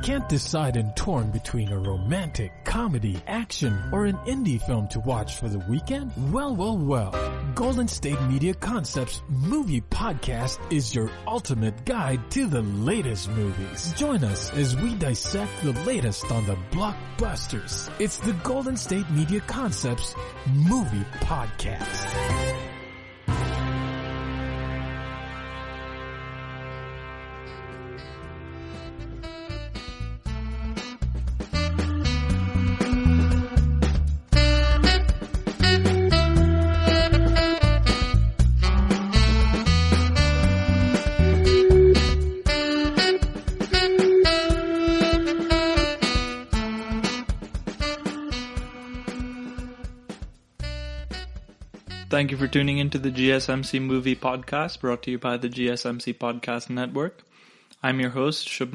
Can't decide and torn between a romantic, comedy, action, or an indie film to watch for the weekend? Well. Golden State Media Concepts Movie Podcast is your ultimate guide to the latest movies. Join us as we dissect the latest on the blockbusters. It's the Golden State Media Concepts Movie Podcast. Thank you for tuning into the GSMC Movie Podcast, brought to you by the GSMC Podcast Network. I'm your host, Shubh,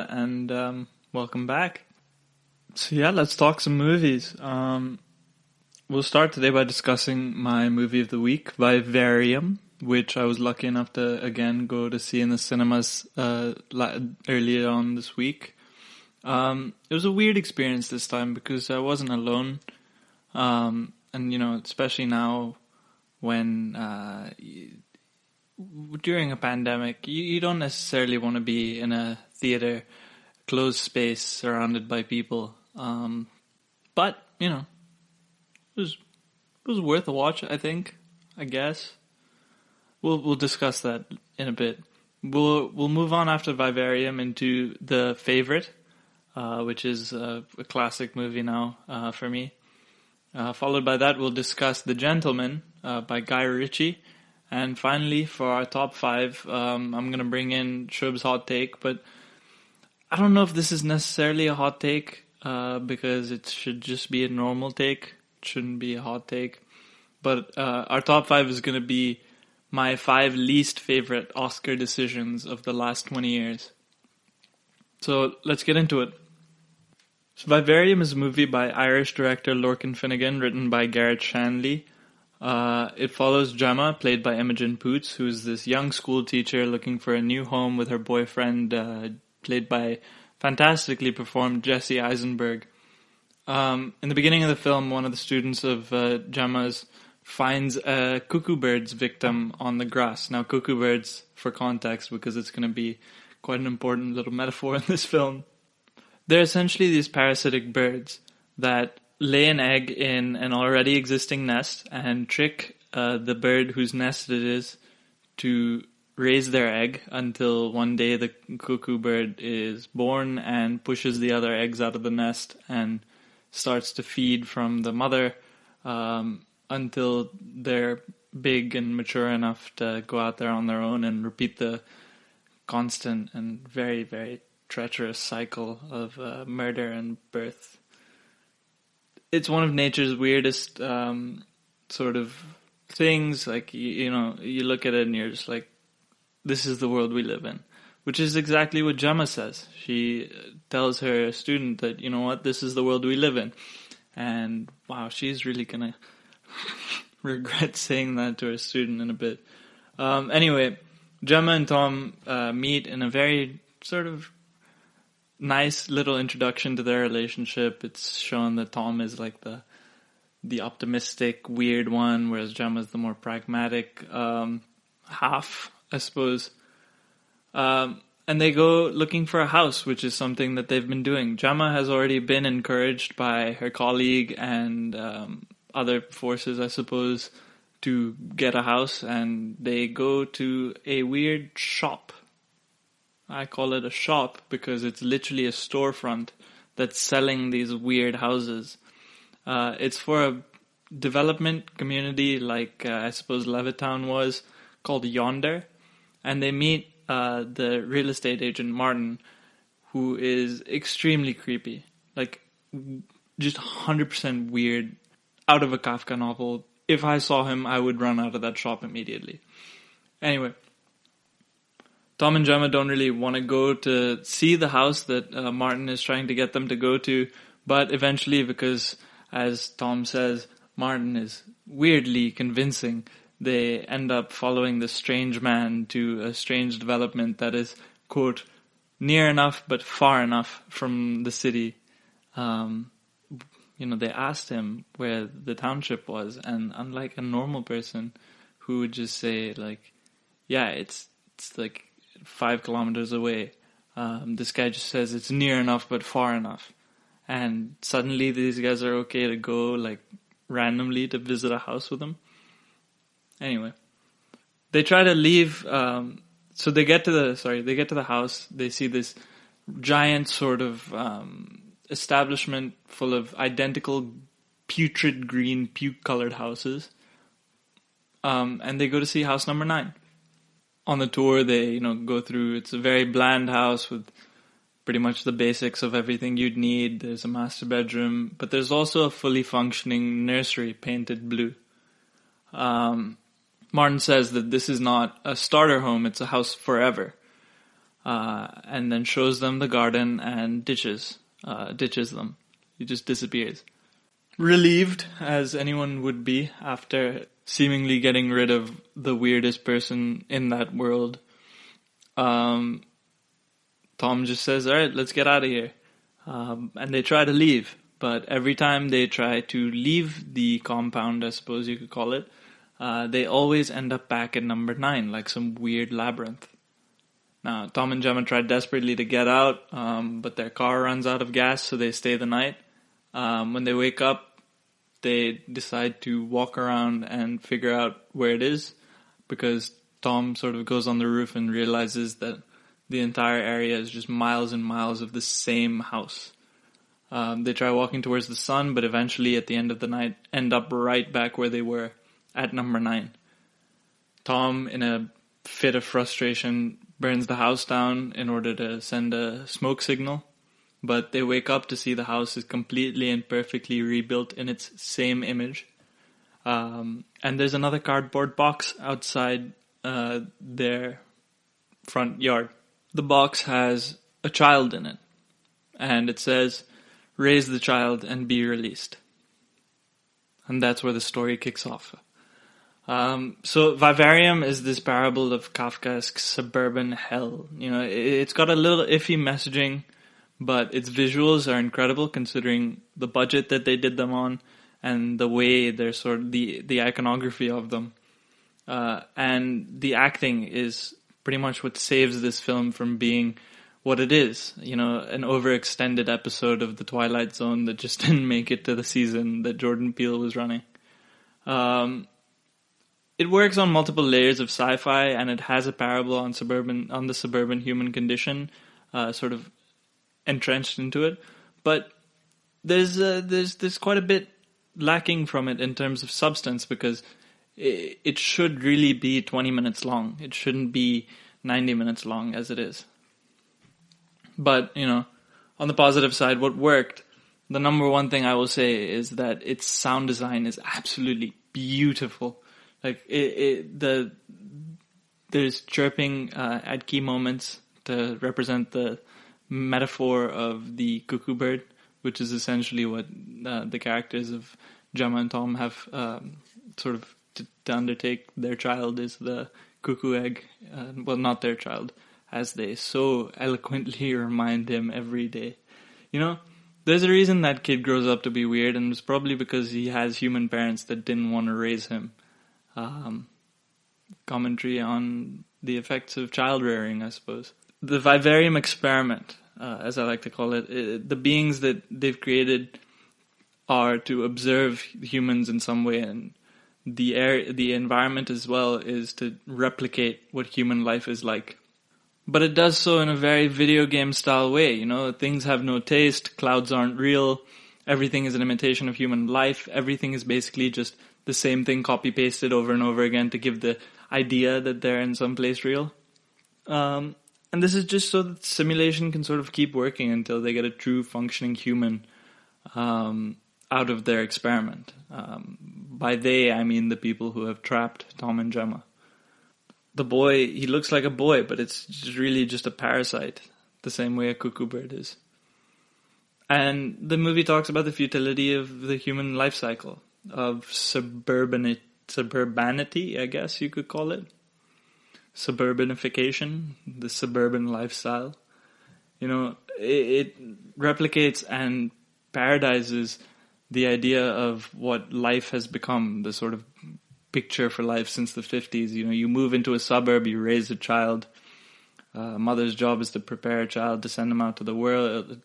and welcome back. So yeah, let's talk some movies. We'll start today by discussing my movie of the week, Vivarium, which I was lucky enough to, again, go to see in the cinemas earlier on this week. It was a weird experience this time because I wasn't alone. And, especially now, when during a pandemic, you don't necessarily want to be in a theater, closed space, surrounded by people. But it was worth a watch. I think. I guess we'll discuss that in a bit. We'll move on after Vivarium into The Favorite, which is a classic movie now for me. Followed by that, we'll discuss The Gentleman by Guy Ritchie. And finally, for our top 5, I'm going to bring in Shubh's hot take. But I don't know if this is necessarily a hot take, because it should just be a normal take. It shouldn't be a hot take. But our top 5 is going to be my 5 least favorite Oscar decisions of the last 20 years. So let's get into it. So Vivarium is a movie by Irish director Lorcan Finnegan, written by Garrett Shanley. It follows Gemma, played by Imogen Poots, who's this young school teacher looking for a new home with her boyfriend, played by fantastically performed Jesse Eisenberg. In the beginning of the film, one of the students of Gemma's finds a cuckoo bird's victim on the grass. Now, cuckoo birds, for context, because it's going to be quite an important little metaphor in this film. They're essentially these parasitic birds that lay an egg in an already existing nest and trick the bird whose nest it is to raise their egg until one day the cuckoo bird is born and pushes the other eggs out of the nest and starts to feed from the mother until they're big and mature enough to go out there on their own and repeat the constant and very, very treacherous cycle of murder and birth. It's one of nature's weirdest sort of things. Like, you look at it and you're just like, this is the world we live in. Which is exactly what Gemma says. She tells her student that, you know what, this is the world we live in. And wow, she's really gonna regret saying that to her student in a bit. Anyway, Gemma and Tom meet in a very sort of nice little introduction to their relationship. It's shown that Tom is like the optimistic, weird one, whereas Gemma's the more pragmatic half, I suppose. And they go looking for a house, which is something that they've been doing. Gemma has already been encouraged by her colleague and other forces, I suppose, to get a house, and they go to a weird shop. I call it a shop because it's literally a storefront that's selling these weird houses. It's for a development community like I suppose Levittown was, called Yonder. And they meet the real estate agent, Martin, who is extremely creepy. Like, just 100% weird, out of a Kafka novel. If I saw him, I would run out of that shop immediately. Anyway, Tom and Gemma don't really want to go to see the house that Martin is trying to get them to go to, but eventually, because, as Tom says, Martin is weirdly convincing, they end up following this strange man to a strange development that is, quote, near enough but far enough from the city. They asked him where the township was, and unlike a normal person who would just say like, yeah, it's like 5 kilometers away, this guy just says it's near enough but far enough. And suddenly these guys are okay to go like randomly to visit a house with him. Anyway, they try to leave. So they get to the house. They see this giant sort of establishment full of identical putrid green puke-colored houses. And they go to see house number 9. On the tour, they go through. It's a very bland house with pretty much the basics of everything you'd need. There's a master bedroom, but there's also a fully functioning nursery painted blue. Martin says that this is not a starter home, it's a house forever. And then shows them the garden and ditches them. He just disappears. Relieved, as anyone would be after seemingly getting rid of the weirdest person in that world, Tom just says, all right, let's get out of here. And they try to leave. But every time they try to leave the compound, I suppose you could call it, they always end up back at number 9, like some weird labyrinth. Now, Tom and Gemma try desperately to get out, but their car runs out of gas, so they stay the night. When they wake up, they decide to walk around and figure out where it is, because Tom sort of goes on the roof and realizes that the entire area is just miles and miles of the same house. They try walking towards the sun, but eventually at the end of the night end up right back where they were at number 9. Tom, in a fit of frustration, burns the house down in order to send a smoke signal, but they wake up to see the house is completely and perfectly rebuilt in its same image. And there's another cardboard box outside their front yard. The box has a child in it, and it says, "Raise the child and be released." And that's where the story kicks off. So Vivarium is this parable of Kafkaesque suburban hell. It's got a little iffy messaging, but its visuals are incredible considering the budget that they did them on and the way they're sort of the iconography of them. And the acting is pretty much what saves this film from being what it is. An overextended episode of The Twilight Zone that just didn't make it to the season that Jordan Peele was running. It works on multiple layers of sci-fi, and it has a parable on the suburban human condition, sort of entrenched into it. But there's quite a bit lacking from it in terms of substance, because it should really be 20 minutes long. It shouldn't be 90 minutes long as it is. But, on the positive side, what worked, the number one thing I will say is that its sound design is absolutely beautiful. Like, there's chirping at key moments to represent the metaphor of the cuckoo bird, which is essentially what the characters of Gemma and Tom have sort of to undertake. Their child is the cuckoo egg. Well, not their child, as they so eloquently remind him every day. There's a reason that kid grows up to be weird, and it's probably because he has human parents that didn't want to raise him. Commentary on the effects of child rearing, I suppose. The Vivarium experiment, as I like to call it, the beings that they've created are to observe humans in some way, and the environment as well is to replicate what human life is like. But it does so in a very video game style way. Things have no taste, clouds aren't real, everything is an imitation of human life, everything is basically just the same thing copy-pasted over and over again to give the idea that they're in some place real. And this is just so that simulation can sort of keep working until they get a true functioning human out of their experiment. By they, I mean the people who have trapped Tom and Gemma. The boy, he looks like a boy, but it's really just a parasite, the same way a cuckoo bird is. And the movie talks about the futility of the human life cycle, of suburbanity, I guess you could call it. Suburbanification, the suburban lifestyle. It replicates and paradizes the idea of what life has become, the sort of picture for life since the 50s. You move into a suburb, you raise a child. Mother's job is to prepare a child to send him out to the world,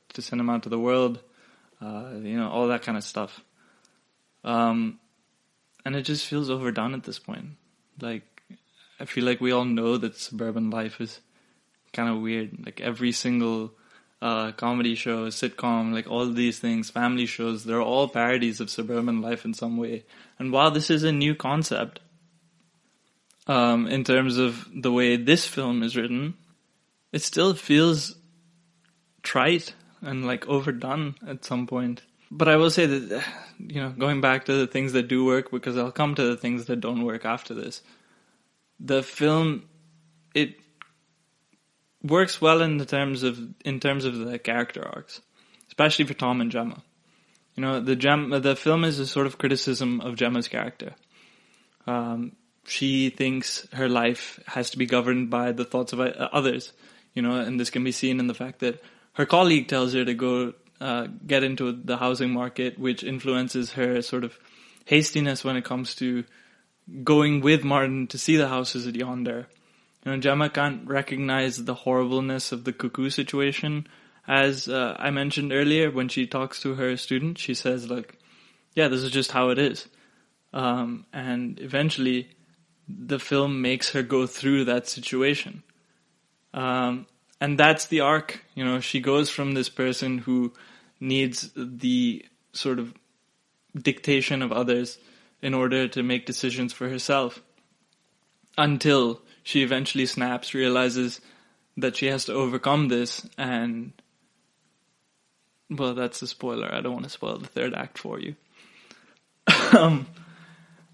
all that kind of stuff. And it just feels overdone at this point. Like, I feel like we all know that suburban life is kind of weird. Like, every single comedy show, sitcom, like all these things, family shows, they're all parodies of suburban life in some way. And while this is a new concept, in terms of the way this film is written, it still feels trite and like overdone at some point. But I will say that, going back to the things that do work, because I'll come to the things that don't work after this. The film, it works well in terms of the character arcs, especially for Tom and Gemma. The film is a sort of criticism of Gemma's character. She thinks her life has to be governed by the thoughts of others, and this can be seen in the fact that her colleague tells her to go get into the housing market, which influences her sort of hastiness when it comes to going with Martin to see the houses at yonder. Gemma can't recognize the horribleness of the cuckoo situation. As I mentioned earlier, when she talks to her student, she says, like, yeah, this is just how it is. And eventually, the film makes her go through that situation. And that's the arc. She goes from this person who needs the sort of dictation of others in order to make decisions for herself, until she eventually snaps, realizes that she has to overcome this, and, well, that's a spoiler. I don't want to spoil the third act for you. And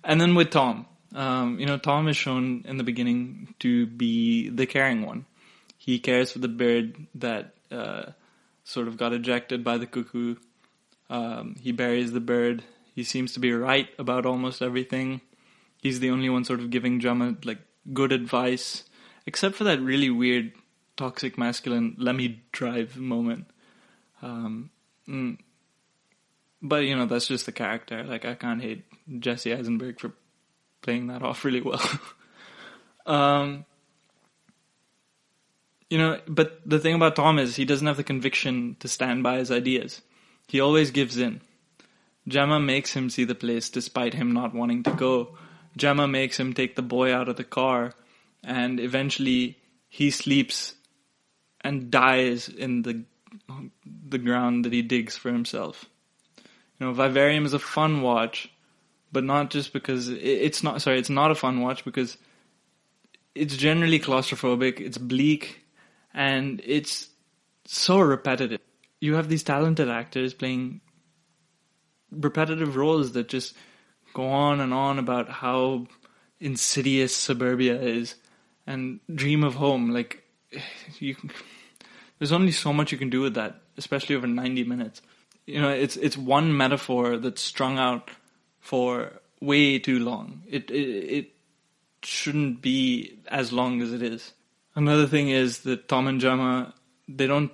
then with Tom, Tom is shown in the beginning to be the caring one. He cares for the bird that sort of got ejected by the cuckoo. He buries the bird. He seems to be right about almost everything. He's the only one sort of giving Gemma, like, good advice, except for that really weird toxic masculine let me drive moment. But that's just the character. Like, I can't hate Jesse Eisenberg for playing that off really well. But the thing about Tom is he doesn't have the conviction to stand by his ideas. He always gives in. Gemma makes him see the place despite him not wanting to go. Gemma makes him take the boy out of the car, and eventually he sleeps and dies in the ground that he digs for himself. Vivarium is a fun watch, but not just because it's not a fun watch because it's generally claustrophobic, it's bleak, and it's so repetitive. You have these talented actors playing repetitive roles that just go on and on about how insidious suburbia is and dream of home. Like, there's only so much you can do with that, especially over 90 minutes. It's one metaphor that's strung out for way too long. It shouldn't be as long as it is. Another thing is that Tom and Gemma, they don't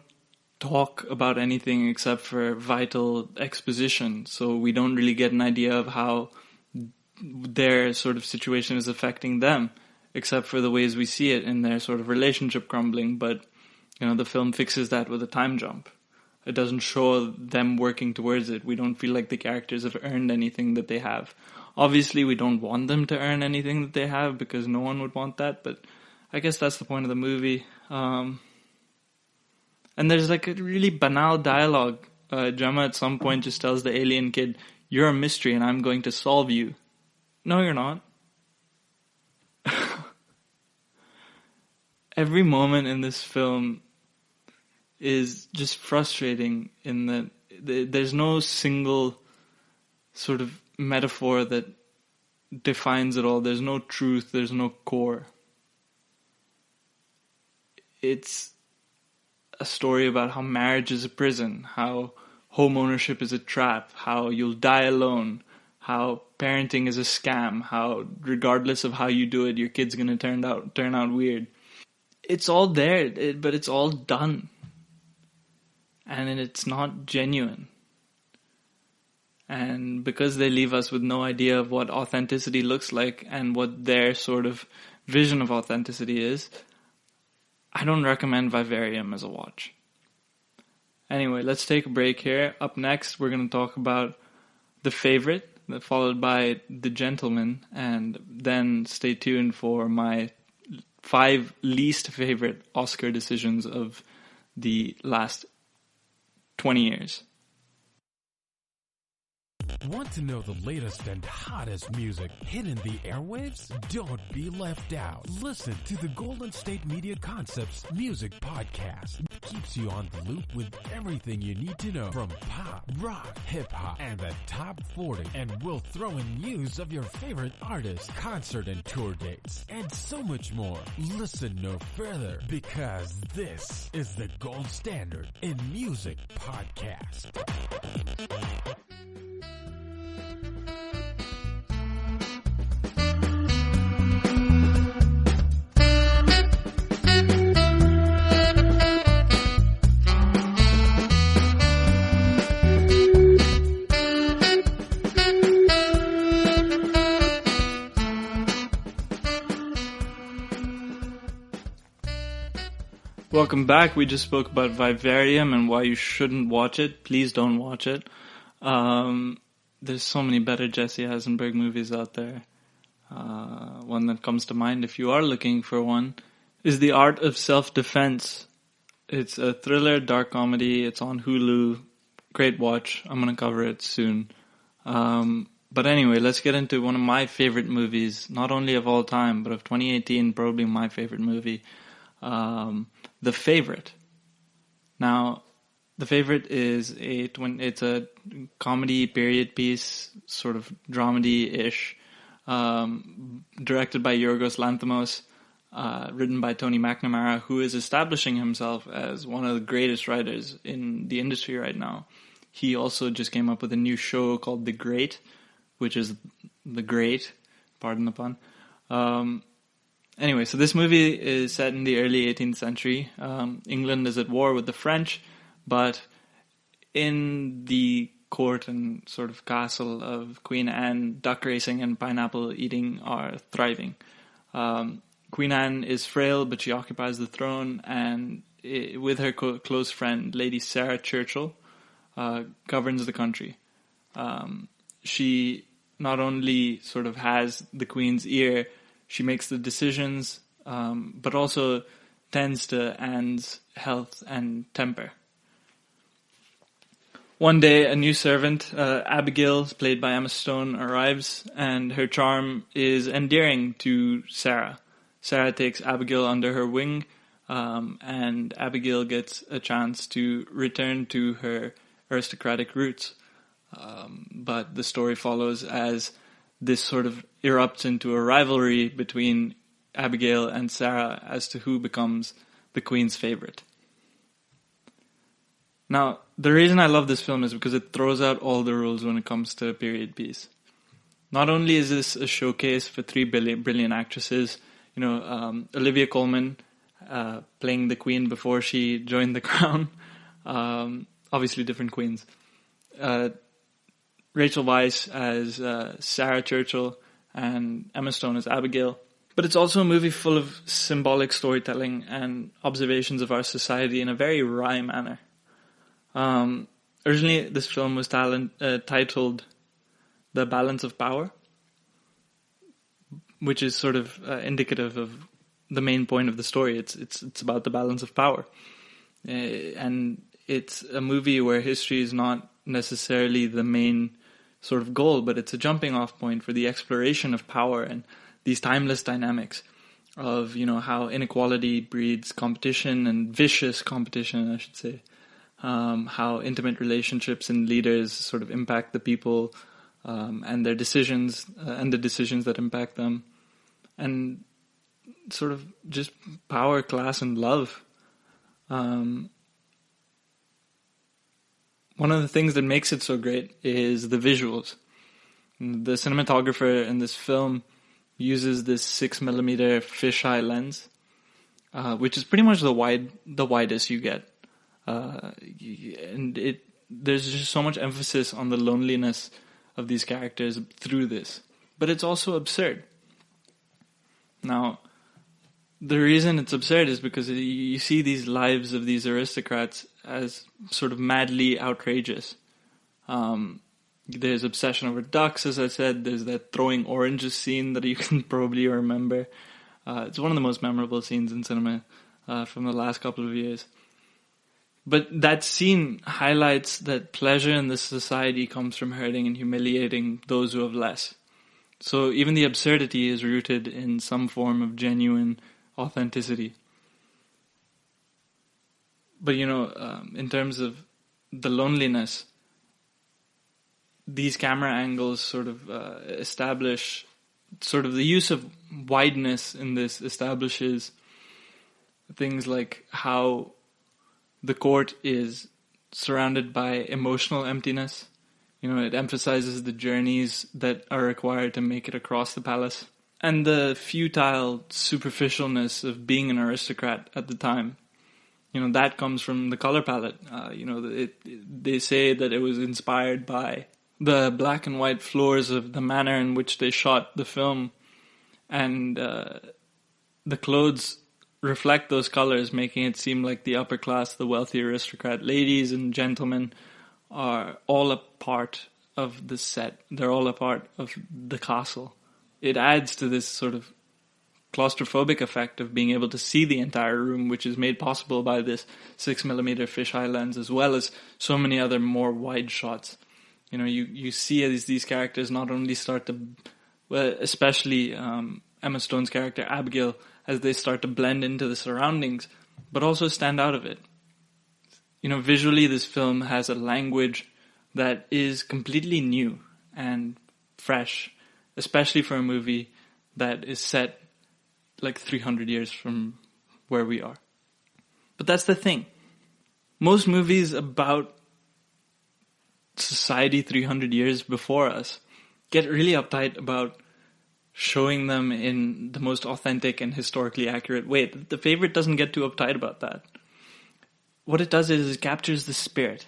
talk about anything except for vital exposition, so we don't really get an idea of how their sort of situation is affecting them, except for the ways we see it in their sort of relationship crumbling. But the film fixes that with a time jump. It doesn't show them working towards it. We don't feel like the characters have earned anything that they have. Obviously, we don't want them to earn anything that they have, because no one would want that, but I guess that's the point of the movie. And there's like a really banal dialogue. Gemma at some point just tells the alien kid, "You're a mystery and I'm going to solve you." No, you're not. Every moment in this film is just frustrating in that there's no single sort of metaphor that defines it all. There's no truth, there's no core. It's a story about how marriage is a prison, how home ownership is a trap, how you'll die alone, how parenting is a scam, how regardless of how you do it, your kid's going to turn out weird. It's all there, but it's all done. and it's not genuine. And because they leave us with no idea of what authenticity looks like and what their sort of vision of authenticity is, I don't recommend Vivarium as a watch. Anyway, let's take a break here. Up next, we're going to talk about The Favorite, followed by The Gentleman, and then stay tuned for my 5 least favorite Oscar decisions of the last 20 years. Want to know the latest and hottest music hitting the airwaves? Don't be left out. Listen to the Golden State Media Concepts Music Podcast. It keeps you on the loop with everything you need to know from pop, rock, hip-hop, and the top 40. And we'll throw in news of your favorite artists, concert and tour dates, and so much more. Listen no further, because this is the gold standard in music podcast. Welcome back. We just spoke about Vivarium and why you shouldn't watch it. Please don't watch it. There's so many better Jesse Eisenberg movies out there. One that comes to mind, if you are looking for one, is The Art of Self-Defense. It's a thriller, dark comedy. It's on Hulu. Great watch. I'm going to cover it soon. But anyway, let's get into one of my favorite movies, not only of all time, but of 2018, probably my favorite movie. The Favorite. Now, The Favorite is it's a comedy period piece, sort of dramedy-ish, directed by Yorgos Lanthimos, written by Tony McNamara, who is establishing himself as one of the greatest writers in the industry right now. He also just came up with a new show called The Great, which is The Great, pardon the pun. Anyway, so this movie is set in the early 18th century. England is at war with the French, but in the court and sort of castle of Queen Anne, duck racing and pineapple eating are thriving. Queen Anne is frail, but she occupies the throne, and with her close friend, Lady Sarah Churchill, governs the country. She not only sort of has the Queen's ear, she makes the decisions, but also tends to Anne's health and temper. One day, a new servant, Abigail, played by Emma Stone, arrives, and her charm is endearing to Sarah. Sarah takes Abigail under her wing, and Abigail gets a chance to return to her aristocratic roots. But the story follows as this sort of erupts into a rivalry between Abigail and Sarah as to who becomes the Queen's favorite. Now, the reason I love this film is because it throws out all the rules when it comes to a period piece. Not only is this a showcase for 3 brilliant actresses, Olivia Colman playing the Queen before she joined the Crown, obviously different queens. Rachel Weisz as Sarah Churchill, and Emma Stone as Abigail. But it's also a movie full of symbolic storytelling and observations of our society in a very wry manner. Originally, this film was titled The Balance of Power, which is sort of indicative of the main point of the story. It's about the balance of power. And it's a movie where history is not necessarily the main sort of goal, but it's a jumping off point for the exploration of power and these timeless dynamics of, how inequality breeds competition and vicious competition, I should say. How intimate relationships and leaders sort of impact the people and their decisions and the decisions that impact them. And sort of just power, class, and love. One of the things that makes it so great is the visuals. The cinematographer in this film uses this 6mm fisheye lens, which is pretty much the widest you get. And there's just so much emphasis on the loneliness of these characters through this. But it's also absurd. Now, the reason it's absurd is because you see these lives of these aristocrats as sort of madly outrageous. There's obsession over ducks, as I said. There's that throwing oranges scene that you can probably remember. It's one of the most memorable scenes in cinema from the last couple of years. But that scene highlights that pleasure in this society comes from hurting and humiliating those who have less. So even the absurdity is rooted in some form of genuine authenticity. But in terms of the loneliness, these camera angles sort of establish, sort of the use of wideness in this establishes things like how the court is surrounded by emotional emptiness. It emphasizes the journeys that are required to make it across the palace. And the futile superficialness of being an aristocrat at the time. That comes from the color palette. They say that it was inspired by the black and white floors of the manner in which they shot the film. And the clothes reflect those colors, making it seem like the upper class, the wealthy aristocrat ladies and gentlemen are all a part of the set. They're all a part of the castle. It adds to this sort of claustrophobic effect of being able to see the entire room, which is made possible by this 6mm fisheye lens, as well as so many other more wide shots. You see as these characters not only start to, especially Emma Stone's character Abigail, as they start to blend into the surroundings, but also stand out of it. Visually this film has a language that is completely new and fresh, especially for a movie that is set like 300 years from where we are. But that's the thing. Most movies about society 300 years before us get really uptight about showing them in the most authentic and historically accurate way. The Favorite doesn't get too uptight about that. What it does is it captures the spirit.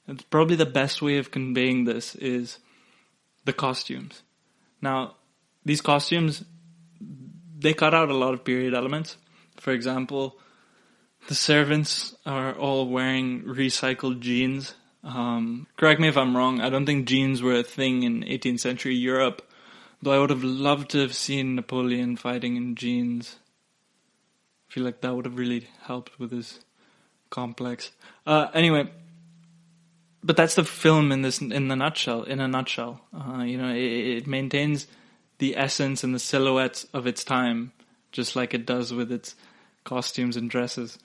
And probably the best way of conveying this is the costumes. Now, these costumes, they cut out a lot of period elements. For example, the servants are all wearing recycled jeans. Correct me if I'm wrong, I don't think jeans were a thing in 18th century Europe, though I would have loved to have seen Napoleon fighting in jeans. I feel like that would have really helped with his complex. Anyway, but that's the film in a nutshell. It maintains the essence and the silhouettes of its time, just like it does with its costumes and dresses.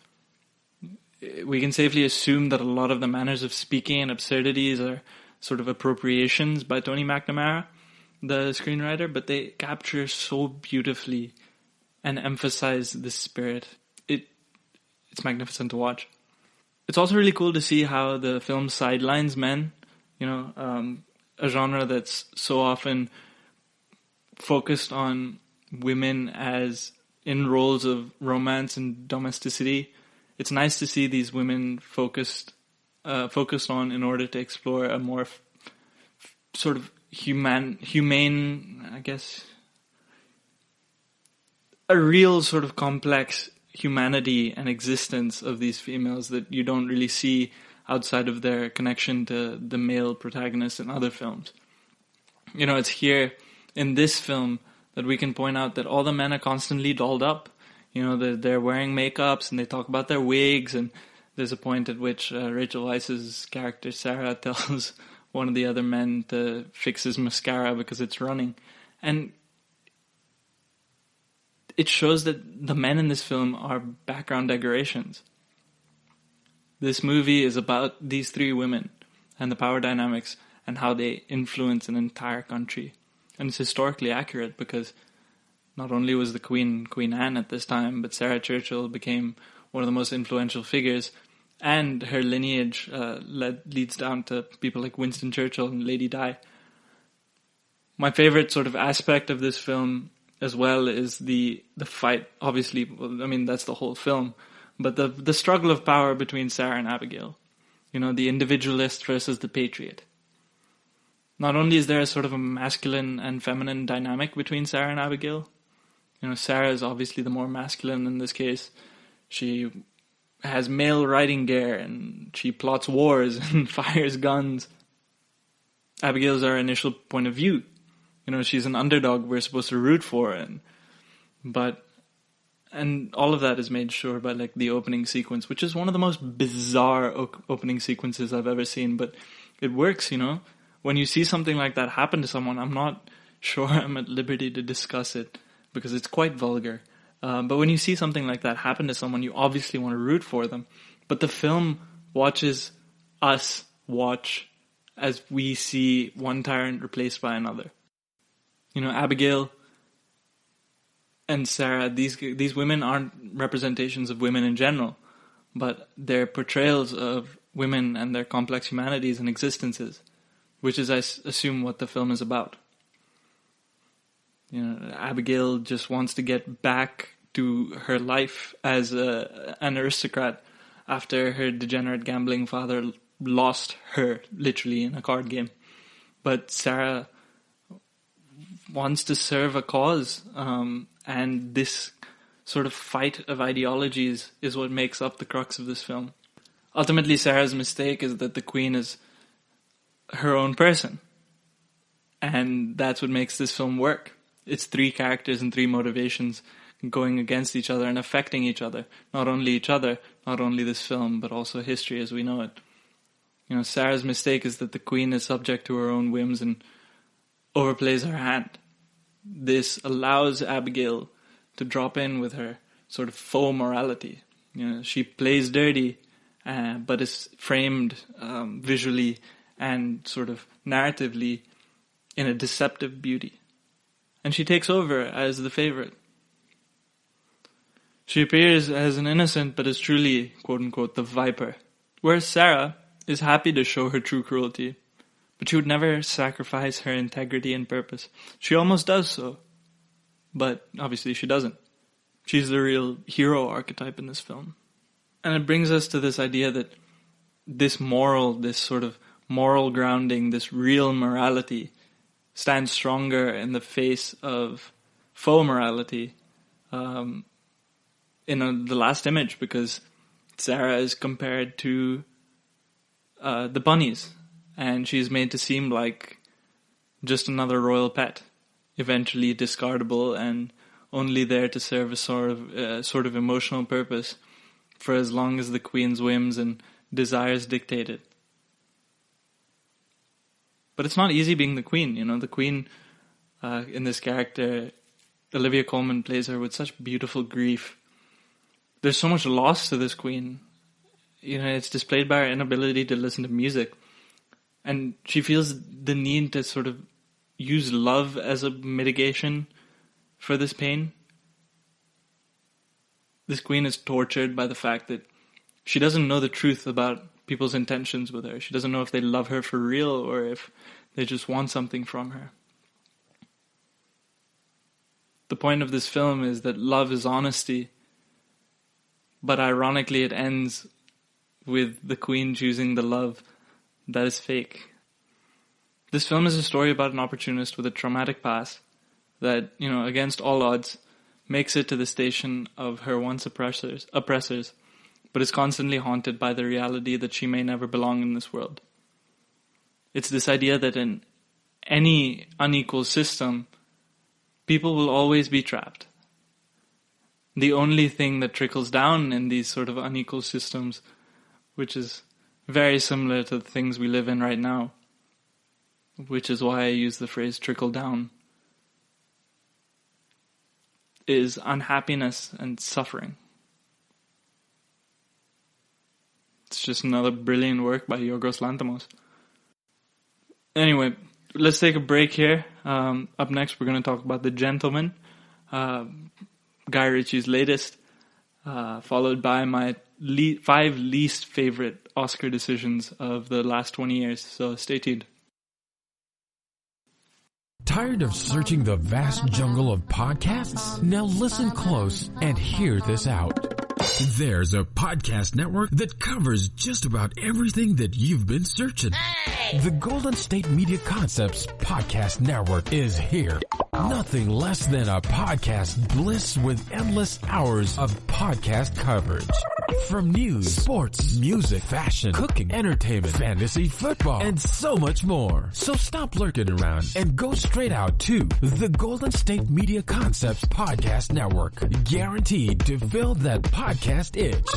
We can safely assume that a lot of the manners of speaking and absurdities are sort of appropriations by Tony McNamara, the screenwriter, but they capture so beautifully and emphasize the spirit. It's magnificent to watch. It's also really cool to see how the film sidelines men, a genre that's so often focused on women as in roles of romance and domesticity. It's nice to see these women focused on in order to explore a more sort of humane, I guess, a real sort of complex humanity and existence of these females that you don't really see outside of their connection to the male protagonist in other films. It's here in this film that we can point out that all the men are constantly dolled up. They're wearing makeups and they talk about their wigs, and there's a point at which Rachel Weisz's character Sarah tells one of the other men to fix his mascara because it's running. And it shows that the men in this film are background decorations. This movie is about these three women and the power dynamics and how they influence an entire country. And it's historically accurate because not only was the Queen Anne at this time, but Sarah Churchill became one of the most influential figures, and her lineage leads down to people like Winston Churchill and Lady Di. My favorite sort of aspect of this film as well is the fight. Obviously, that's the whole film, but the struggle of power between Sarah and Abigail. You know, the individualist versus the patriot. Not only is there a sort of a masculine and feminine dynamic between Sarah and Abigail. You know, Sarah is obviously the more masculine in this case. She has male riding gear and she plots wars and fires guns. Abigail's our initial point of view. You know, she's an underdog we're supposed to root for, and all of that is made sure by like the opening sequence, which is one of the most bizarre opening sequences I've ever seen, but it works, you know. When you see something like that happen to someone, I'm not sure I'm at liberty to discuss it because it's quite vulgar. But when you see something like that happen to someone, you obviously want to root for them. But the film watches us watch as we see one tyrant replaced by another. You know, Abigail and Sarah, these women aren't representations of women in general, but they're portrayals of women and their complex humanities and existences, which is, I assume, what the film is about. You know, Abigail just wants to get back to her life as an aristocrat after her degenerate gambling father lost her, literally, in a card game. But Sarah wants to serve a cause, and this sort of fight of ideologies is what makes up the crux of this film. Ultimately, Sarah's mistake is that the queen is her own person, and that's what makes this film work. It's three characters and three motivations going against each other and affecting each other. Not only this film, but also history as we know it. You know, Sarah's mistake is that the queen is subject to her own whims and overplays her hand. This allows Abigail to drop in with her sort of faux morality. You know, she plays dirty, but is framed visually and sort of narratively in a deceptive beauty. And she takes over as the favorite. She appears as an innocent but is truly, quote-unquote, the viper. Whereas Sarah is happy to show her true cruelty, but she would never sacrifice her integrity and purpose. She almost does so, but obviously she doesn't. She's the real hero archetype in this film. And it brings us to this idea that this sort of moral grounding, this real morality, stands stronger in the face of faux morality in the last image, because Sarah is compared to the bunnies, and she's made to seem like just another royal pet, eventually discardable and only there to serve a sort of emotional purpose for as long as the queen's whims and desires dictate it. But it's not easy being the queen, you know. The queen, in this character, Olivia Colman plays her with such beautiful grief. There's so much loss to this queen. You know, it's displayed by her inability to listen to music. And she feels the need to sort of use love as a mitigation for this pain. This queen is tortured by the fact that she doesn't know the truth about people's intentions with her. She doesn't know if they love her for real or if they just want something from her. The point of this film is that love is honesty, but ironically it ends with the queen choosing the love that is fake. This film is a story about an opportunist with a traumatic past that, you know, against all odds, makes it to the station of her once oppressors, but is constantly haunted by the reality that she may never belong in this world. It's this idea that in any unequal system, people will always be trapped. The only thing that trickles down in these sort of unequal systems, which is very similar to the things we live in right now, which is why I use the phrase trickle down, is unhappiness and suffering. It's just another brilliant work by Yorgos Lanthimos. Anyway, let's take a break here. Up next, we're going to talk about The Gentleman, Guy Ritchie's latest, followed by my 5 least favorite Oscar decisions of the last 20 years. So stay tuned. Tired of searching the vast jungle of podcasts? Now listen close and hear this out. There's a podcast network that covers just about everything that you've been searching. Hey! The Golden State Media Concepts Podcast Network is here. Nothing less than a podcast bliss with endless hours of podcast coverage. From news, sports, music, fashion, cooking, entertainment, fantasy, football, and so much more. So stop lurking around and go straight out to the Golden State Media Concepts Podcast Network. Guaranteed to fill that podcast itch.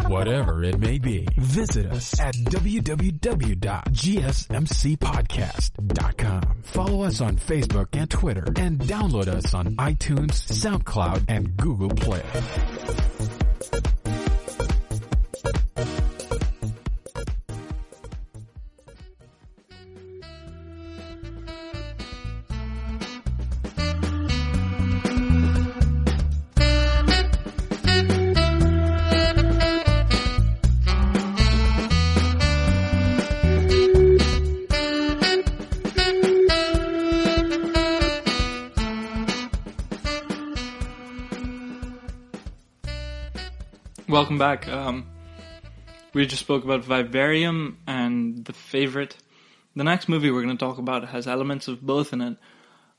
Whatever it may be. Visit us at www.gsmcpodcast.com. Follow us on Facebook and Twitter, and download us on iTunes, SoundCloud, and Google Play. Welcome back. We just spoke about Vivarium and The Favorite. The next movie we're going to talk about has elements of both in it.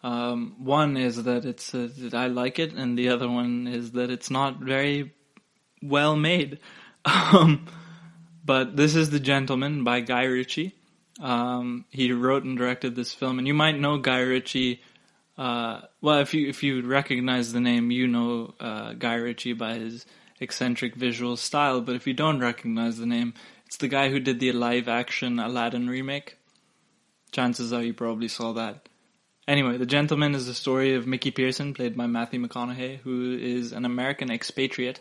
One is that that I like it, and the other one is that it's not very well made. But this is The Gentleman by Guy Ritchie. He wrote and directed this film, and you might know Guy Ritchie. Well, if you recognize the name, you know Guy Ritchie by his eccentric visual style, but if you don't recognize the name, it's the guy who did the live-action Aladdin remake. Chances are you probably saw that. Anyway, The Gentleman is the story of Mickey Pearson, played by Matthew McConaughey, who is an American expatriate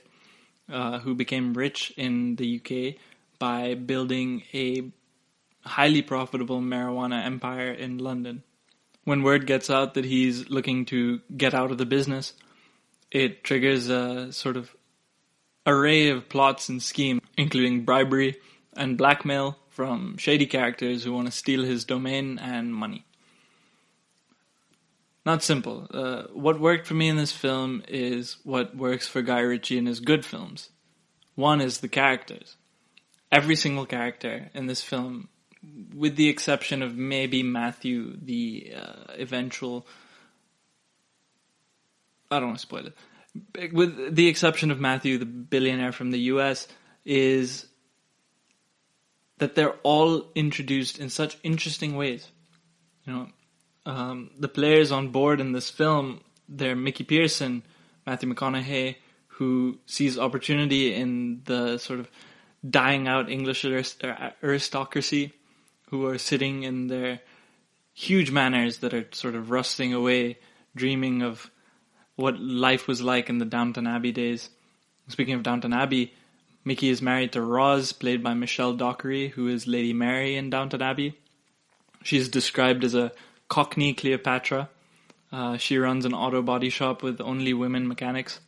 who became rich in the UK by building a highly profitable marijuana empire in London. When word gets out that he's looking to get out of the business, it triggers a sort of array of plots and schemes, including bribery and blackmail from shady characters who want to steal his domain and money. Not simple. What worked for me in this film is what works for Guy Ritchie in his good films. One is the characters. Every single character in this film, with the exception of maybe Matthew, the eventual... I don't want to spoil it. With the exception of Matthew, the billionaire from the US, is that they're all introduced in such interesting ways. You know, the players on board in this film, they're Mickey Pearson, Matthew McConaughey, who sees opportunity in the sort of dying out English aristocracy, who are sitting in their huge manors that are sort of rusting away, dreaming of what life was like in the Downton Abbey days. Speaking of Downton Abbey, Mickey is married to Roz, played by Michelle Dockery, who is Lady Mary in Downton Abbey. She's described as a Cockney Cleopatra. She runs an auto body shop with only women mechanics.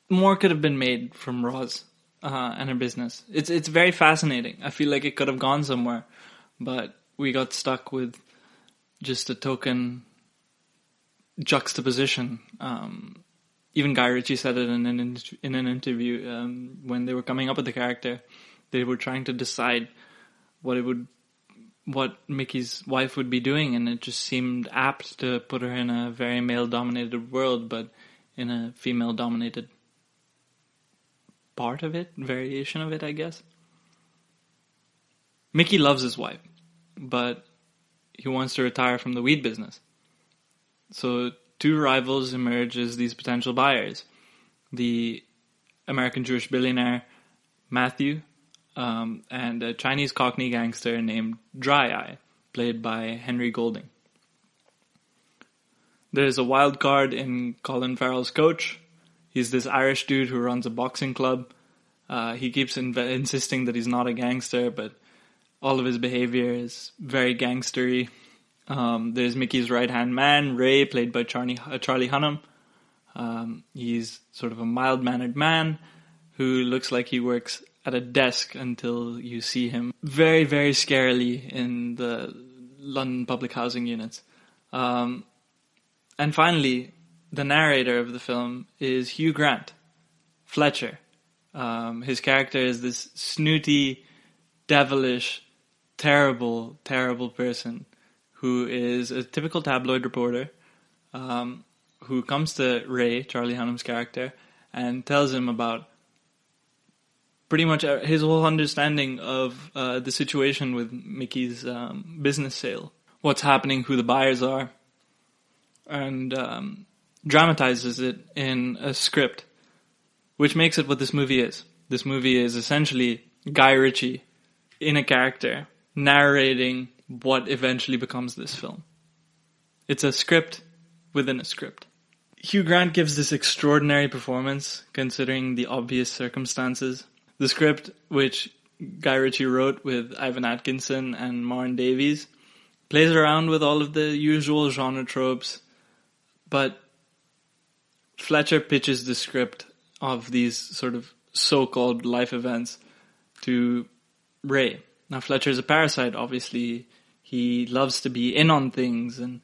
More could have been made from Roz and her business. It's very fascinating. I feel like it could have gone somewhere, but we got stuck with just a token juxtaposition. Even Guy Ritchie said it in an interview when they were coming up with the character. They were trying to decide what Mickey's wife would be doing, and it just seemed apt to put her in a very male-dominated world, but in a female-dominated part of it, variation of it, I guess. Mickey loves his wife, but he wants to retire from the weed business. So two rivals emerge as these potential buyers. The American Jewish billionaire Matthew and a Chinese Cockney gangster named Dry Eye, played by Henry Golding. There's a wild card in Colin Farrell's coach. He's this Irish dude who runs a boxing club. He keeps insisting that he's not a gangster, but all of his behavior is very gangstery. There's Mickey's right-hand man, Ray, played by Charlie Hunnam. He's sort of a mild-mannered man who looks like he works at a desk until you see him very, very scarily in the London public housing units. And finally, the narrator of the film is Hugh Grant, Fletcher. His character is this snooty, devilish, terrible, terrible person who is a typical tabloid reporter, who comes to Ray, Charlie Hunnam's character, and tells him about pretty much his whole understanding of the situation with Mickey's business sale, what's happening, who the buyers are, and dramatizes it in a script, which makes it what this movie is. This movie is essentially Guy Ritchie in a character narrating what eventually becomes this film. It's a script within a script. Hugh Grant gives this extraordinary performance considering the obvious circumstances. The script, which Guy Ritchie wrote with Ivan Atkinson and Marn Davies, plays around with all of the usual genre tropes, but Fletcher pitches the script of these sort of so-called life events to Ray. Now, Fletcher's a parasite, obviously. He loves to be in on things and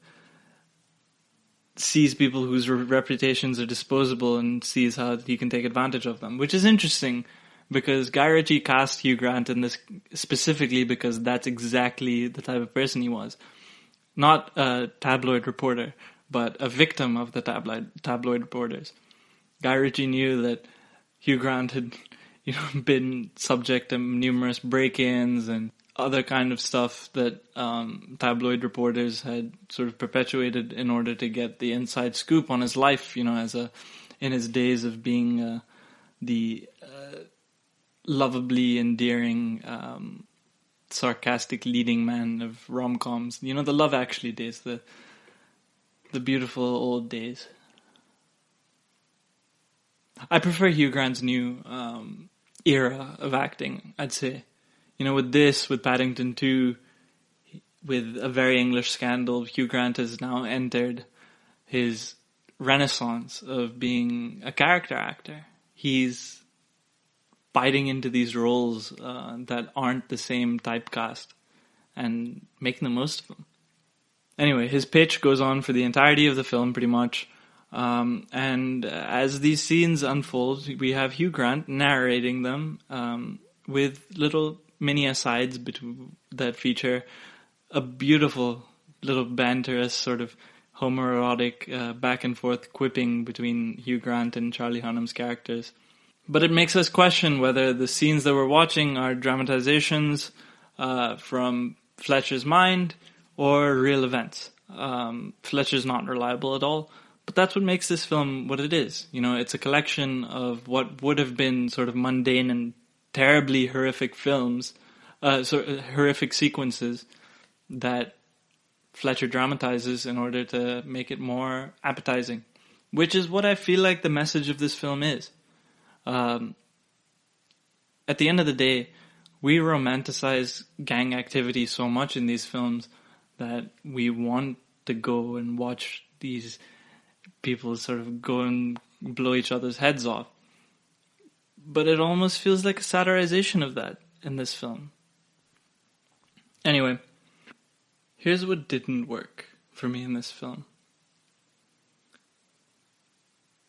sees people whose reputations are disposable and sees how he can take advantage of them, which is interesting because Guy Ritchie cast Hugh Grant in this specifically because that's exactly the type of person he was. Not a tabloid reporter, but a victim of the tabloid reporters. Guy Ritchie knew that Hugh Grant had, been subject to numerous break-ins and other kind of stuff that tabloid reporters had sort of perpetuated in order to get the inside scoop on his life, in his days of being the lovably endearing, sarcastic leading man of rom-coms. The Love Actually days, the beautiful old days. I prefer Hugh Grant's new era of acting, I'd say. With Paddington 2, with A Very English Scandal, Hugh Grant has now entered his renaissance of being a character actor. He's biting into these roles that aren't the same typecast and making the most of them. Anyway, his pitch goes on for the entirety of the film, pretty much. And as these scenes unfold, we have Hugh Grant narrating them with little mini asides that feature a beautiful little banterous sort of homoerotic back and forth quipping between Hugh Grant and Charlie Hunnam's characters. But it makes us question whether the scenes that we're watching are dramatizations from Fletcher's mind or real events. Fletcher's not reliable at all, but that's what makes this film what it is. It's a collection of what would have been sort of mundane and terribly horrific films, horrific sequences that Fletcher dramatizes in order to make it more appetizing, which is what I feel like the message of this film is. At the end of the day, we romanticize gang activity so much in these films that we want to go and watch these people sort of go and blow each other's heads off. But it almost feels like a satirization of that in this film. Anyway, here's what didn't work for me in this film.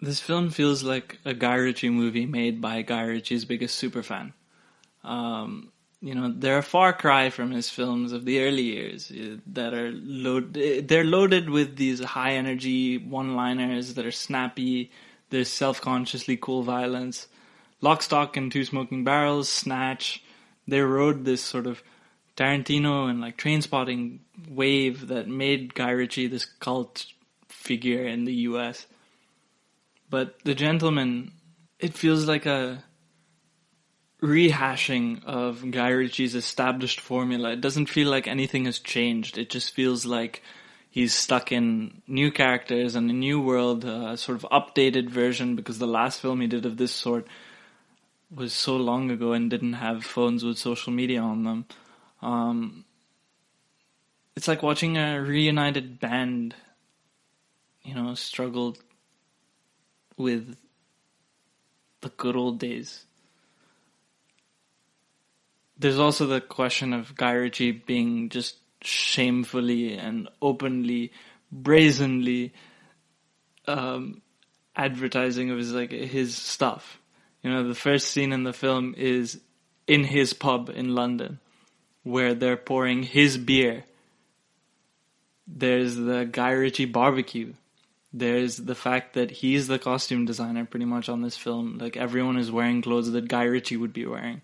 This film feels like a Guy Ritchie movie made by Guy Ritchie's biggest superfan. They're a far cry from his films of the early years that are they're loaded with these high energy one-liners that are snappy. There's self-consciously cool violence. Lock, Stock, and Two Smoking Barrels, Snatch, they rode this sort of Tarantino and Trainspotting wave that made Guy Ritchie this cult figure in the US. But The Gentleman, it feels like a rehashing of Guy Ritchie's established formula. It doesn't feel like anything has changed. It just feels like he's stuck in new characters and a new world, a sort of updated version, because the last film he did of this sort was so long ago and didn't have phones with social media on them. It's like watching a reunited band, struggle with the good old days. There's also the question of Guy Ritchie being just shamefully and openly, brazenly advertising of his stuff. The first scene in the film is in his pub in London, where they're pouring his beer. There's the Guy Ritchie barbecue. There's the fact that he's the costume designer pretty much on this film. Like, everyone is wearing clothes that Guy Ritchie would be wearing.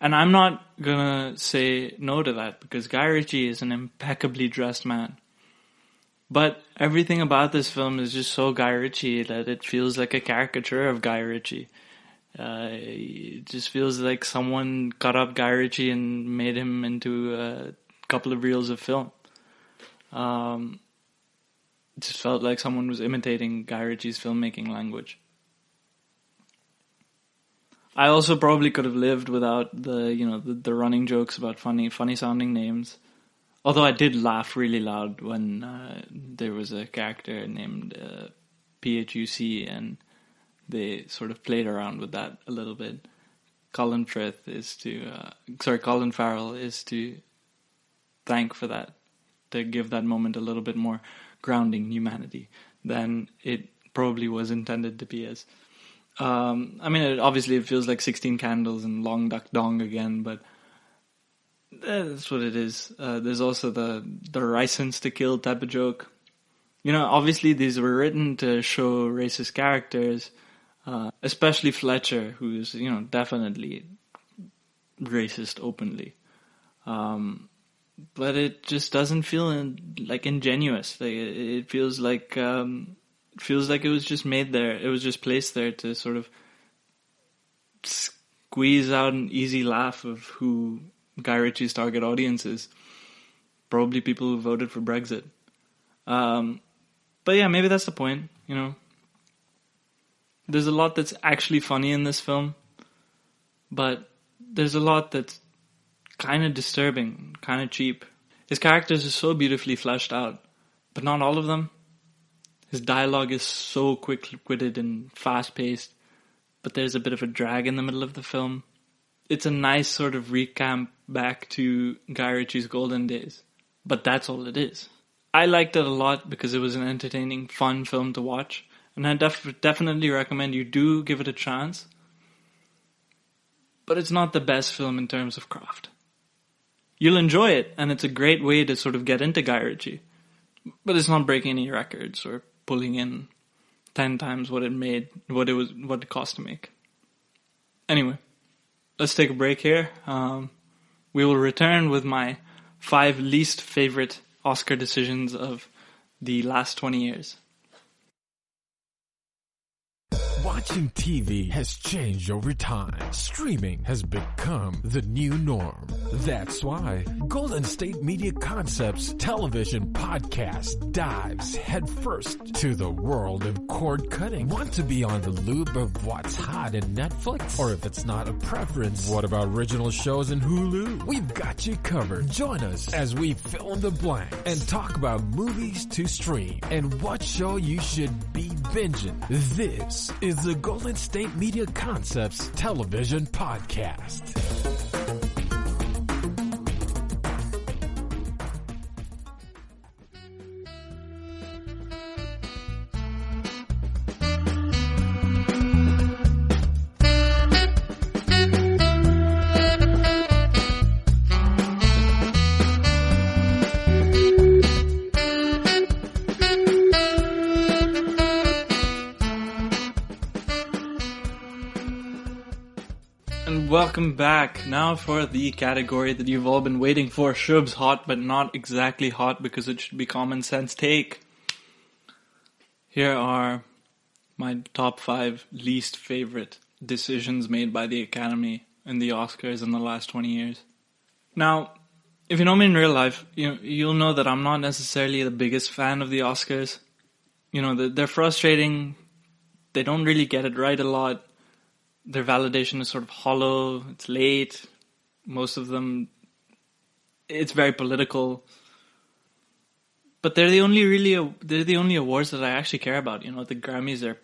And I'm not gonna say no to that, because Guy Ritchie is an impeccably dressed man. But everything about this film is just so Guy Ritchie that it feels like a caricature of Guy Ritchie. It just feels like someone cut up Guy Ritchie and made him into a couple of reels of film. It just felt like someone was imitating Guy Ritchie's filmmaking language. I also probably could have lived without the running jokes about funny sounding names. Although I did laugh really loud when there was a character named PHUC, and they sort of played around with that a little bit. Colin Farrell is to thank for that, to give that moment a little bit more grounding humanity than it probably was intended to be as. Obviously it feels like 16 Candles and Long Duck Dong again, but that's what it is. There's also the license to kill type of joke. Obviously these were written to show racist characters, especially Fletcher, who's, definitely racist openly. But it just doesn't feel ingenuous. It feels like it was just made there. It was just placed there to sort of squeeze out an easy laugh of who Guy Ritchie's target audience is. Probably people who voted for Brexit. But yeah, maybe that's the point. There's a lot that's actually funny in this film, but there's a lot that's kind of disturbing, kind of cheap. His characters are so beautifully fleshed out, but not all of them. His dialogue is so quick-witted and fast-paced, but there's a bit of a drag in the middle of the film. It's a nice sort of recap back to Guy Ritchie's golden days, but that's all it is. I liked it a lot because it was an entertaining, fun film to watch, and I definitely recommend you do give it a chance. But it's not the best film in terms of craft. You'll enjoy it, and it's a great way to sort of get into Guy Ritchie. But it's not breaking any records or pulling in 10 times what it cost to make. Anyway, let's take a break here. We will return with my 5 least favorite Oscar decisions of the last 20 years. Watching TV has changed over time. Streaming has become the new norm. That's why Golden State Media Concepts television podcast dives headfirst to the world of cord cutting. Want to be on the loop of what's hot in Netflix? Or if it's not a preference, what about original shows in Hulu? We've got you covered. Join us as we fill in the blanks and talk about movies to stream and what show you should be binging. This is the Golden State Media Concepts television podcast. Welcome back. Now for the category that you've all been waiting for. Shubh's hot, but not exactly hot because it should be common sense take. Here are my top 5 least favorite decisions made by the Academy and the Oscars in the last 20 years. Now, if you know me in real life, you'll know that I'm not necessarily the biggest fan of the Oscars. They're frustrating. They don't really get it right a lot. Their validation is sort of hollow. It's late. Most of them, it's very political. But they're the only awards that I actually care about. The Grammys are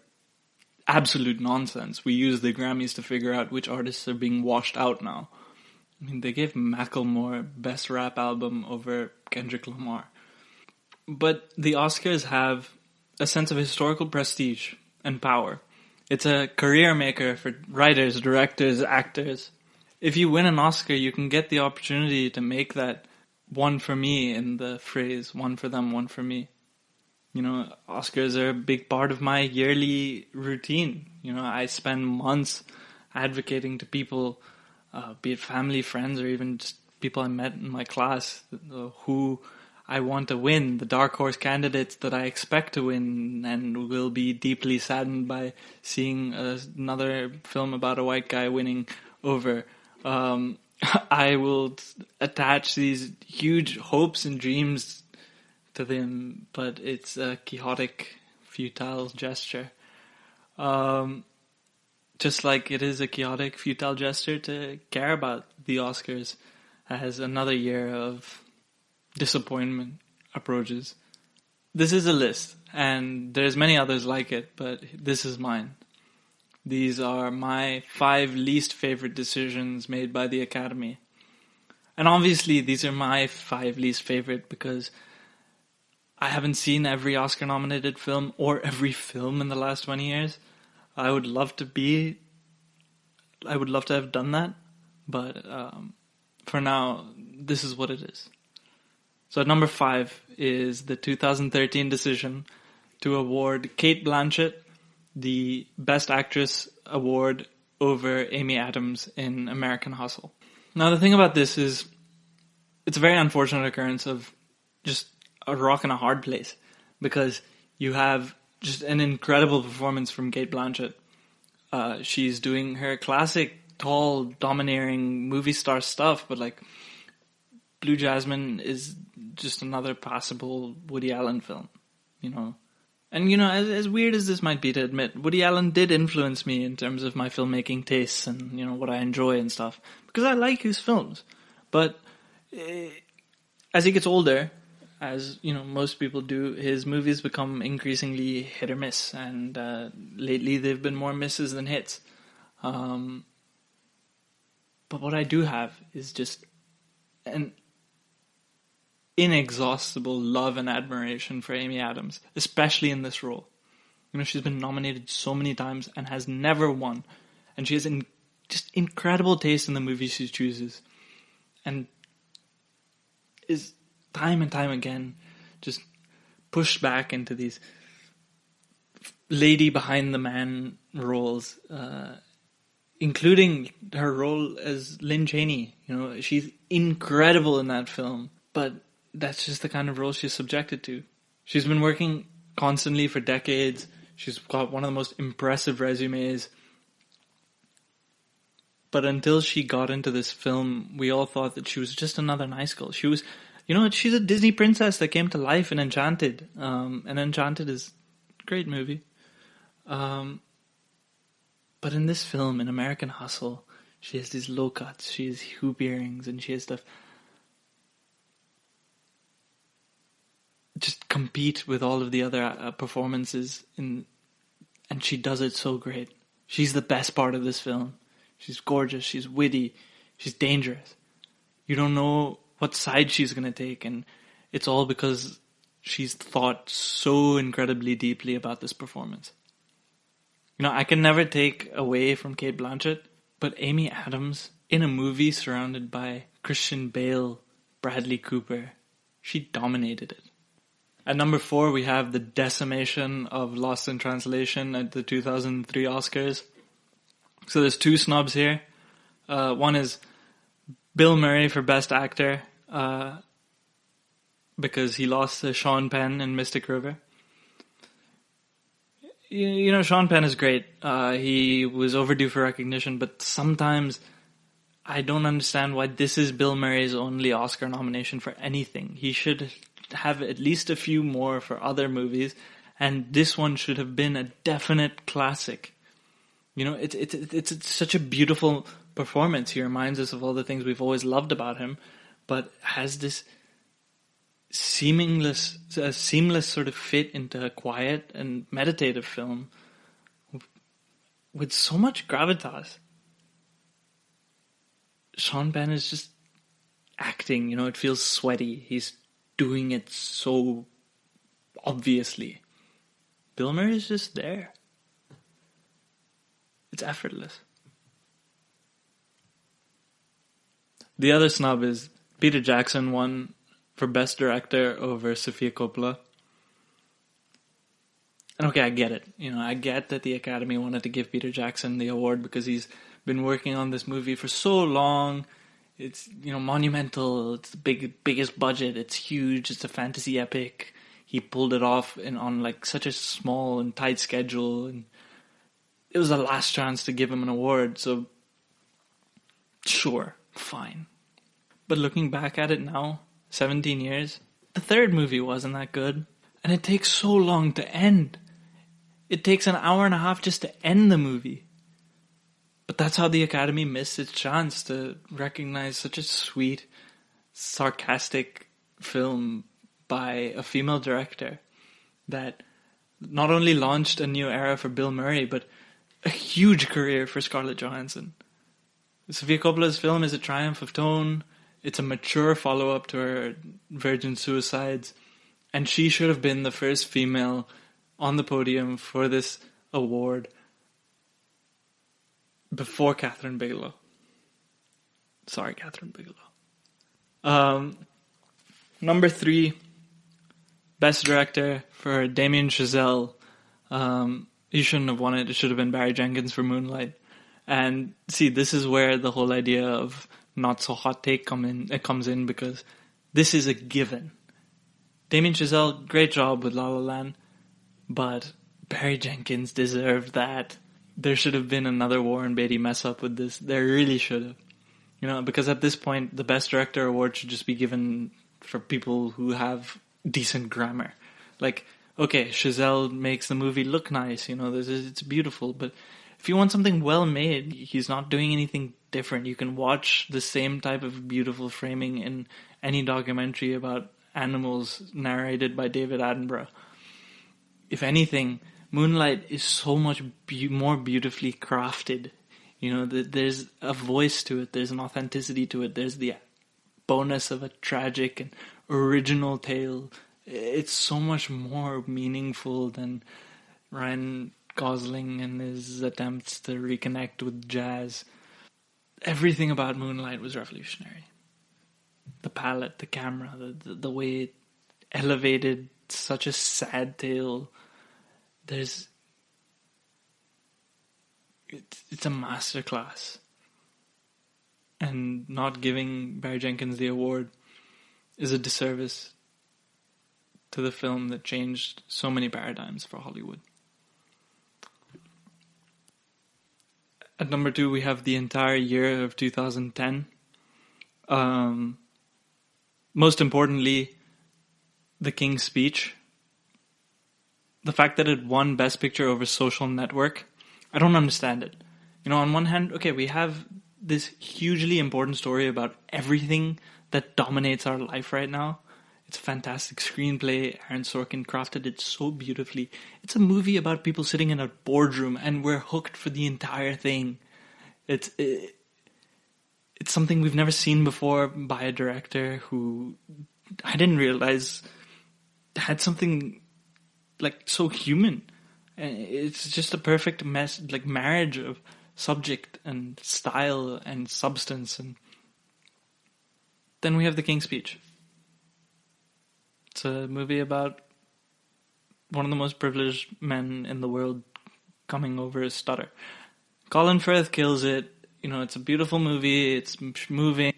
absolute nonsense. We use the Grammys to figure out which artists are being washed out now. They gave Macklemore Best Rap Album over Kendrick Lamar. But the Oscars have a sense of historical prestige and power. It's a career maker for writers, directors, actors. If you win an Oscar, you can get the opportunity to make that one for me in the phrase, one for them, one for me. Oscars are a big part of my yearly routine. I spend months advocating to people, be it family, friends, or even just people I met in my class, who I want to win, the dark horse candidates that I expect to win, and will be deeply saddened by seeing another film about a white guy winning over. I will attach these huge hopes and dreams to them, but it's a chaotic, futile gesture. Just like it is a chaotic, futile gesture to care about the Oscars as another year of disappointment approaches. This is a list, and there's many others like it, but this is mine. These are my 5 least favorite decisions made by the Academy. And obviously these are my 5 least favorite because I haven't seen every Oscar-nominated film or every film in the last 20 years. I would love to have done that, but for now, this is what it is. So at number 5 is the 2013 decision to award Cate Blanchett the Best Actress award over Amy Adams in American Hustle. Now the thing about this is, it's a very unfortunate occurrence of just a rock and a hard place, because you have just an incredible performance from Cate Blanchett. She's doing her classic, tall, domineering movie star stuff, but like Blue Jasmine is just another passable Woody Allen film, And as weird as this might be to admit, Woody Allen did influence me in terms of my filmmaking tastes and what I enjoy and stuff, because I like his films. But as he gets older, as most people do, his movies become increasingly hit or miss, and lately they've been more misses than hits. But what I do have is just an inexhaustible love and admiration for Amy Adams, especially in this role. She's been nominated so many times and has never won, and she has just incredible taste in the movies she chooses, and is time and time again just pushed back into these lady behind the man roles, including her role as Lynn Chaney. She's incredible in that film, but that's just the kind of role she's subjected to. She's been working constantly for decades. She's got one of the most impressive resumes. But until she got into this film, we all thought that she was just another nice girl. She was, she's a Disney princess that came to life in Enchanted. And Enchanted is a great movie. But in this film, in American Hustle, she has these low cuts, she has hoop earrings, and she has stuff. Just compete with all of the other performances, and she does it so great. She's the best part of this film. She's gorgeous, she's witty, she's dangerous. You don't know what side she's going to take, and it's all because she's thought so incredibly deeply about this performance. I can never take away from Cate Blanchett, but Amy Adams, in a movie surrounded by Christian Bale, Bradley Cooper, she dominated it. At number 4, we have the decimation of Lost in Translation at the 2003 Oscars. So there's 2 snubs here. One is Bill Murray for Best Actor, because he lost to Sean Penn in Mystic River. Sean Penn is great. He was overdue for recognition, but sometimes I don't understand why this is Bill Murray's only Oscar nomination for anything. He should have at least a few more for other movies, and this one should have been a definite classic. It's such a beautiful performance. He reminds us of all the things we've always loved about him, but has this seamless sort of fit into a quiet and meditative film with so much gravitas. Sean Penn is just acting, it feels sweaty. He's doing it so obviously. Bill Murray's just there. It's effortless. The other snub is Peter Jackson won for Best Director over Sofia Coppola. And okay, I get it. I get that the Academy wanted to give Peter Jackson the award because he's been working on this movie for so long. It's, monumental. It's the biggest budget. It's huge. It's a fantasy epic. He pulled it off on like such a small and tight schedule, and it was the last chance to give him an award. So, sure, fine. But looking back at it now, 17 years, the third movie wasn't that good, and it takes so long to end. It takes an hour and a half just to end the movie. But that's how the Academy missed its chance to recognize such a sweet, sarcastic film by a female director that not only launched a new era for Bill Murray, but a huge career for Scarlett Johansson. Sofia Coppola's film is a triumph of tone. It's a mature follow-up to her Virgin Suicides, and she should have been the first female on the podium for this award before Catherine Bigelow. Sorry, Catherine Bigelow. Number 3, Best Director for Damien Chazelle. He shouldn't have won it. It should have been Barry Jenkins for Moonlight. And see, this is where the whole idea of not so hot take comes in, because this is a given. Damien Chazelle, great job with La La Land, but Barry Jenkins deserved that. There should have been another Warren Beatty mess up with this. There really should have. Because at this point, the Best Director award should just be given for people who have decent grammar. Like, okay, Chazelle makes the movie look nice, it's beautiful, but if you want something well made, he's not doing anything different. You can watch the same type of beautiful framing in any documentary about animals narrated by David Attenborough. If anything, Moonlight is so much more beautifully crafted. There's a voice to it, there's an authenticity to it, there's the bonus of a tragic and original tale. It's so much more meaningful than Ryan Gosling and his attempts to reconnect with jazz. Everything about Moonlight was revolutionary. The palette, the camera, the way it elevated such a sad tale. It's a masterclass. And not giving Barry Jenkins the award is a disservice to the film that changed so many paradigms for Hollywood. At number 2, we have the entire year of 2010. Most importantly, The King's Speech. The fact that it won Best Picture over Social Network, I don't understand it. On one hand, okay, we have this hugely important story about everything that dominates our life right now. It's a fantastic screenplay. Aaron Sorkin crafted it so beautifully. It's a movie about people sitting in a boardroom, and we're hooked for the entire thing. It's something we've never seen before by a director who I didn't realize had something like so human. It's just a perfect marriage of subject and style and substance. And then we have The King's Speech. It's a movie about one of the most privileged men in the world coming over his stutter. Colin Firth kills it. It's a beautiful movie. It's moving.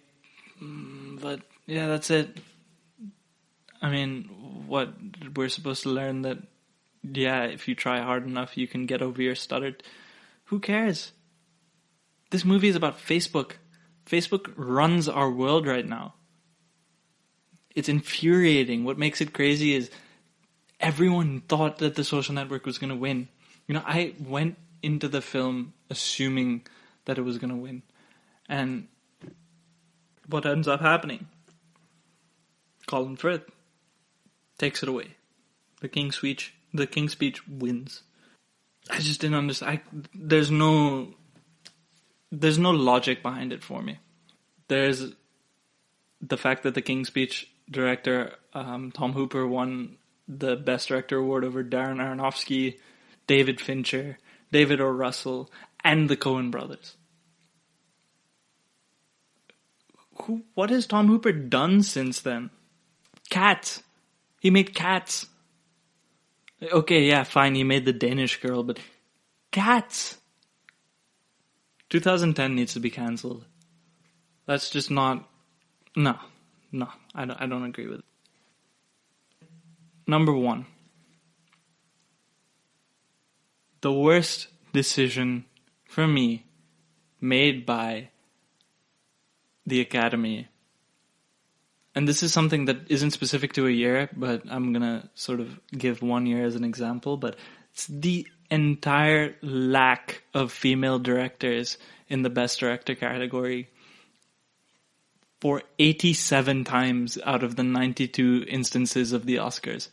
But yeah, that's it. I mean, what we're supposed to learn that, yeah, if you try hard enough, you can get over your stutter. Who cares? This movie is about Facebook. Facebook runs our world right now. It's infuriating. What makes it crazy is everyone thought that The Social Network was going to win. I went into the film assuming that it was going to win. And what ends up happening? Colin Firth takes it away. The King's Speech wins. I just didn't understand. There's no logic behind it for me. There's the fact that The King's Speech director Tom Hooper won the Best Director award over Darren Aronofsky, David Fincher, David O. Russell, and the Coen brothers. What has Tom Hooper done since then? Cats. He made Cats. Okay, yeah, fine, he made The Danish Girl, but Cats. 2010 needs to be cancelled. That's just not... No, I don't agree with it. Number 1. The worst decision for me made by the Academy, and this is something that isn't specific to a year, but I'm gonna sort of give 1 year as an example, but it's the entire lack of female directors in the Best Director category for 87 times out of the 92 instances of the Oscars.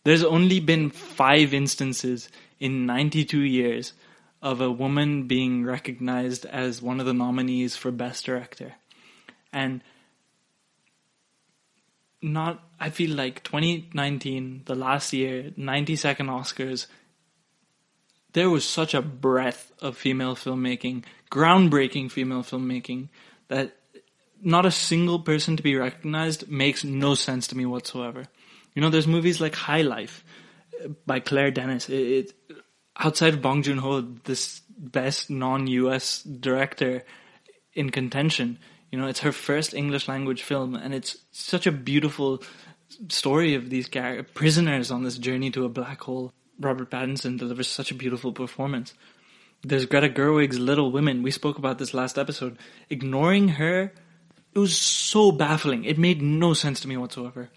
There's only been 5 instances in 92 years of a woman being recognized as one of the nominees for Best Director. And I feel like 2019, the last year, 92nd Oscars, there was such a breadth of female filmmaking, groundbreaking female filmmaking, that not a single person to be recognized makes no sense to me whatsoever. You know, there's movies like High Life by Claire Denis. Outside of Bong Joon-ho, this best non-US director in contention. You know, it's her first English language film, and it's such a beautiful story of these prisoners on this journey to a black hole. Robert Pattinson delivers such a beautiful performance. There's Greta Gerwig's Little Women. We spoke about this last episode. Ignoring her, it was so baffling. It made no sense to me whatsoever.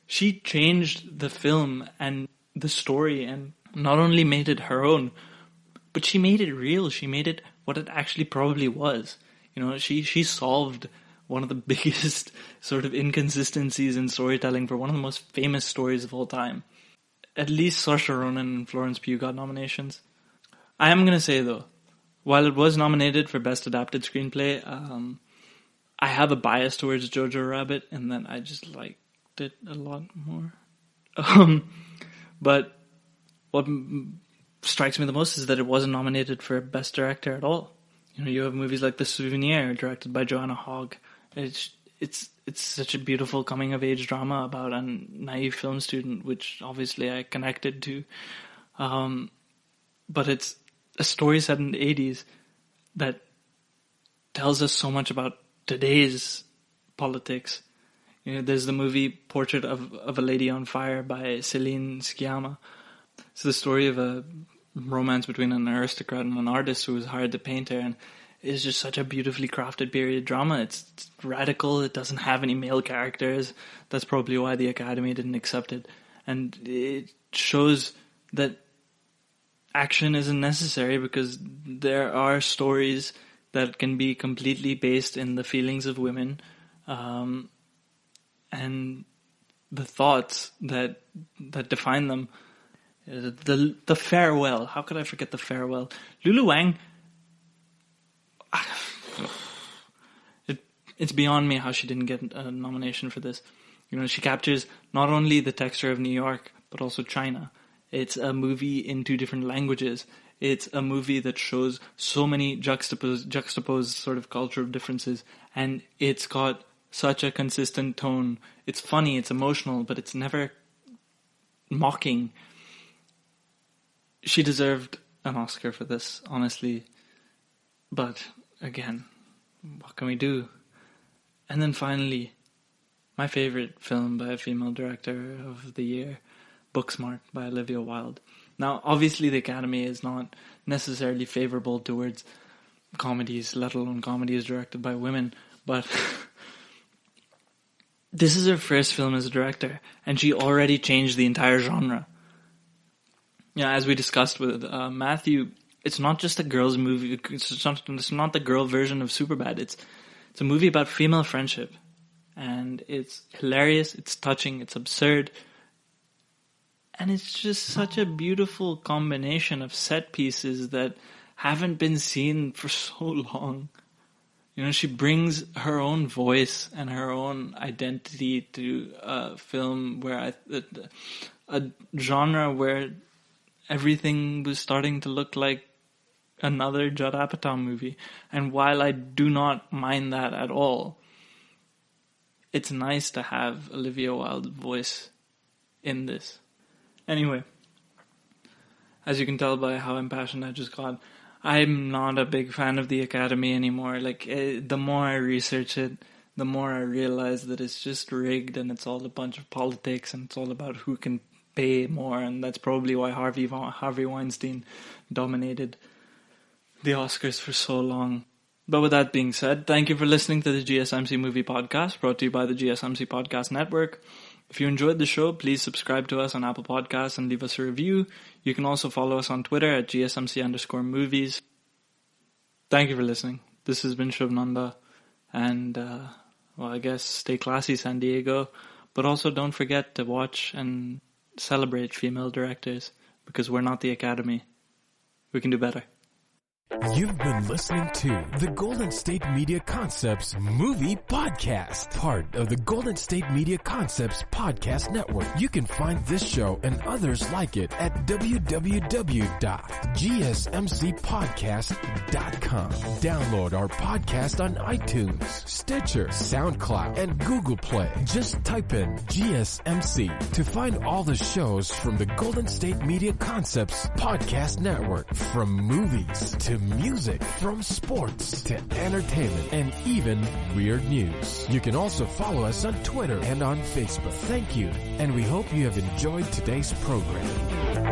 She changed the film and the story, and not only made it her own, but she made it real. She made it what it actually probably was. You know, she solved one of the biggest sort of inconsistencies in storytelling for one of the most famous stories of all time. At least Saoirse Ronan and Florence Pugh got nominations. I am going to say, though, while it was nominated for Best Adapted Screenplay, I have a bias towards Jojo Rabbit, and then I just liked it a lot more. But what strikes me the most is that it wasn't nominated for Best Director at all. You know, you have movies like The Souvenir, directed by Joanna Hogg. It's such a beautiful coming-of-age drama about a naive film student, which obviously I connected to. But it's a story set in the 80s that tells us so much about today's politics. You know, there's the movie Portrait of a Lady on Fire by Céline Sciamma. It's the story of a romance between an aristocrat and an artist who was hired to paint her, and it's just such a beautifully crafted period drama. It's radical. It doesn't have any male characters. That's probably why the Academy didn't accept it. And it shows that action isn't necessary, because there are stories that can be completely based in the feelings of women, and the thoughts that define them. The Farewell. How could I forget The Farewell? Lulu Wang. It's beyond me how she didn't get a nomination for this. You know, she captures not only the texture of New York, but also China. It's a movie in 2 different languages. It's a movie that shows so many juxtaposed sort of cultural differences, and it's got such a consistent tone. It's funny, it's emotional, but it's never mocking. She deserved an Oscar for this, honestly. But, again, what can we do? And then finally, my favorite film by a female director of the year, Booksmart by Olivia Wilde. Now, obviously the Academy is not necessarily favorable towards comedies, let alone comedies directed by women, but this is her first film as a director, and she already changed the entire genre. Yeah, as we discussed with Matthew, it's not just a girl's movie. It's not the girl version of Superbad. It's a movie about female friendship, and it's hilarious. It's touching. It's absurd, and it's just such a beautiful combination of set pieces that haven't been seen for so long. You know, she brings her own voice and her own identity to a film where a genre where everything was starting to look like another Judd Apatow movie. And while I do not mind that at all, it's nice to have Olivia Wilde's voice in this. Anyway, as you can tell by how impassioned I just got, I'm not a big fan of the Academy anymore. Like, the more I research it, the more I realize that it's just rigged and it's all a bunch of politics and it's all about who can pay more, and that's probably why Harvey Weinstein dominated the Oscars for so long. But with that being said, thank you for listening to the GSMC Movie Podcast, brought to you by the GSMC Podcast Network. If you enjoyed the show, please subscribe to us on Apple Podcasts and leave us a review. You can also follow us on Twitter at GSMC_movies. Thank you for listening. This has been Shubh Nanda, and well, I guess stay classy, San Diego, but also don't forget to watch and celebrate female directors, because we're not the Academy. We can do better. You've been listening to the Golden State Media Concepts Movie Podcast, part of the Golden State Media Concepts Podcast Network. You can find this show and others like it at www.gsmcpodcast.com. Download our podcast on iTunes, Stitcher, SoundCloud, and Google Play. Just type in GSMC to find all the shows from the Golden State Media Concepts Podcast Network, from movies to music, from sports to entertainment, and even weird news. You can also follow us on Twitter and on Facebook. Thank you, and we hope you have enjoyed today's program.